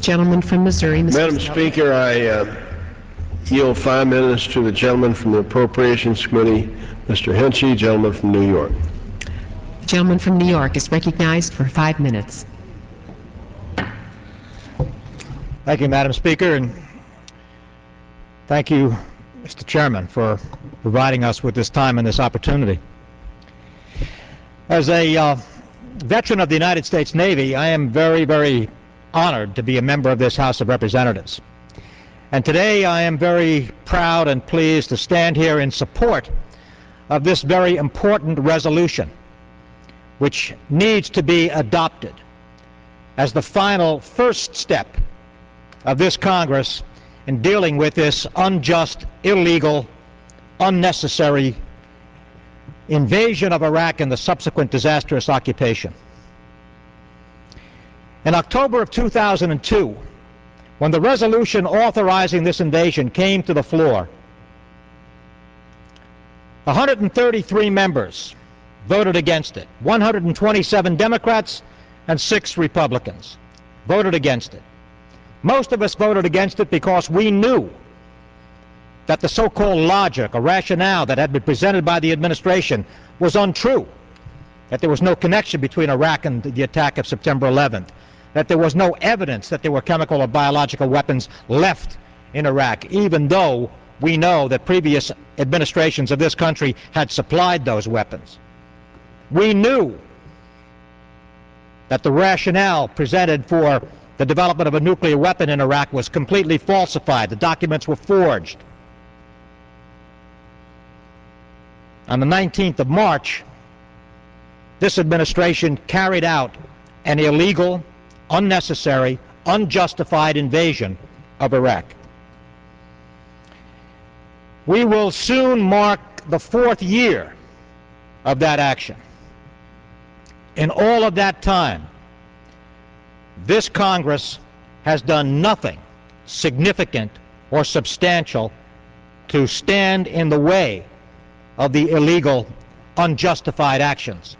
Gentleman from Missouri, Mr. Madam Speaker, I yield 5 minutes to the gentleman from the Appropriations Committee, Mr. Hinchey, gentleman from New York. The gentleman from New York is recognized for 5 minutes. Thank you, Madam Speaker, and thank you, Mr. Chairman, for providing us with this time and this opportunity. As a veteran of the United States Navy, I am very, very honored to be a member of this House of Representatives. And today I am very proud and pleased to stand here in support of this very important resolution, which needs to be adopted as the final first step of this Congress in dealing with this unjust, illegal, unnecessary invasion of Iraq and the subsequent disastrous occupation. In October of 2002, when the resolution authorizing this invasion came to the floor, 133 members voted against it. 127 Democrats and 6 Republicans voted against it. Most of us voted against it because we knew that the so-called logic or rationale that had been presented by the administration was untrue, that there was no connection between Iraq and the attack of September 11th, that there was no evidence that there were chemical or biological weapons left in Iraq, even though we know that previous administrations of this country had supplied those weapons. We knew that the rationale presented for the development of a nuclear weapon in Iraq was completely falsified. The documents were forged. On the 19th of March, this administration carried out an illegal, unnecessary, unjustified invasion of Iraq. We will soon mark the 4th year of that action. In all of that time, this Congress has done nothing significant or substantial to stand in the way of the illegal, unjustified actions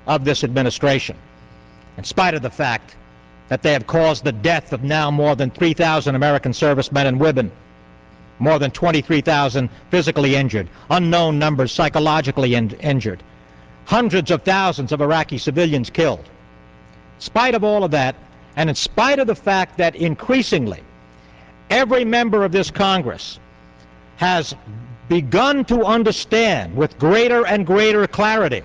of this administration, in spite of the fact that they have caused the death of now more than 3,000 American servicemen and women, more than 23,000 physically injured, unknown numbers psychologically injured, hundreds of thousands of Iraqi civilians killed. In spite of all of that, and in spite of the fact that increasingly every member of this Congress has begun to understand with greater and greater clarity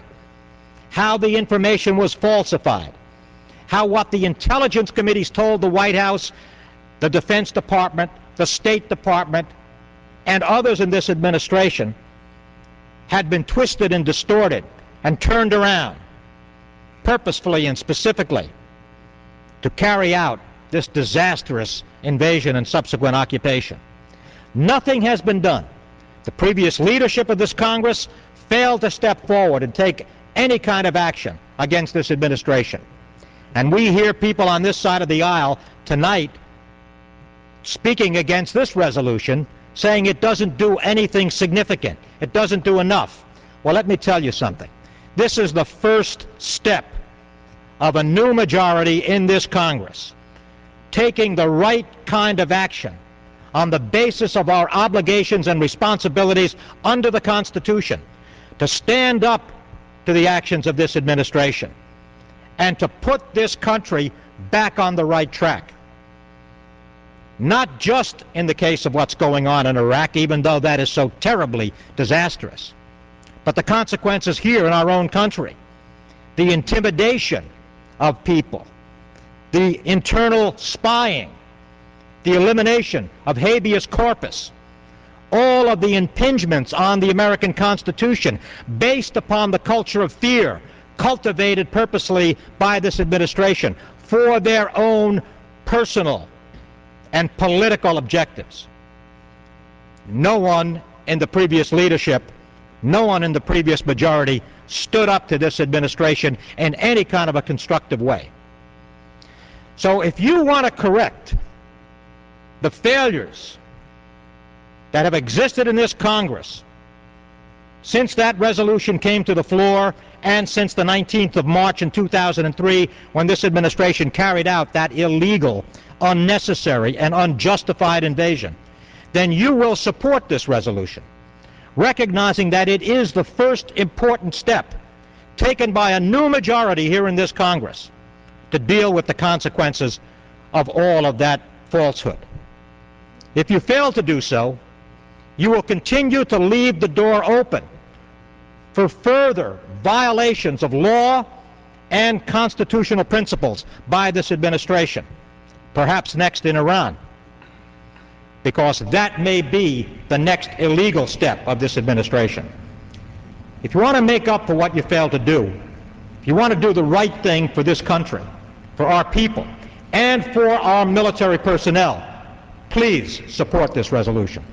how the information was falsified, how what the intelligence committees told the White House, the Defense Department, the State Department, and others in this administration had been twisted and distorted and turned around purposefully and specifically to carry out this disastrous invasion and subsequent occupation. Nothing has been done. The previous leadership of this Congress failed to step forward and take any kind of action against this administration. And we hear people on this side of the aisle tonight speaking against this resolution, saying it doesn't do anything significant, it doesn't do enough. Well, let me tell you something. This is the first step of a new majority in this Congress taking the right kind of action on the basis of our obligations and responsibilities under the Constitution to stand up to the actions of this administration and to put this country back on the right track. Not just in the case of what's going on in Iraq, even though that is so terribly disastrous, but the consequences here in our own country, the intimidation of people, the internal spying, the elimination of habeas corpus, all of the impingements on the American Constitution based upon the culture of fear cultivated purposely by this administration for their own personal and political objectives. No one in the previous leadership, no one in the previous majority stood up to this administration in any kind of a constructive way. So if you want to correct the failures that have existed in this Congress Since that resolution came to the floor, and since the 19th of March in 2003, when this administration carried out that illegal, unnecessary, and unjustified invasion, then you will support this resolution, recognizing that it is the first important step taken by a new majority here in this Congress to deal with the consequences of all of that falsehood. If you fail to do so, you will continue to leave the door open for further violations of law and constitutional principles by this administration, perhaps next in Iran, because that may be the next illegal step of this administration. If you want to make up for what you failed to do, if you want to do the right thing for this country, for our people, and for our military personnel, please support this resolution.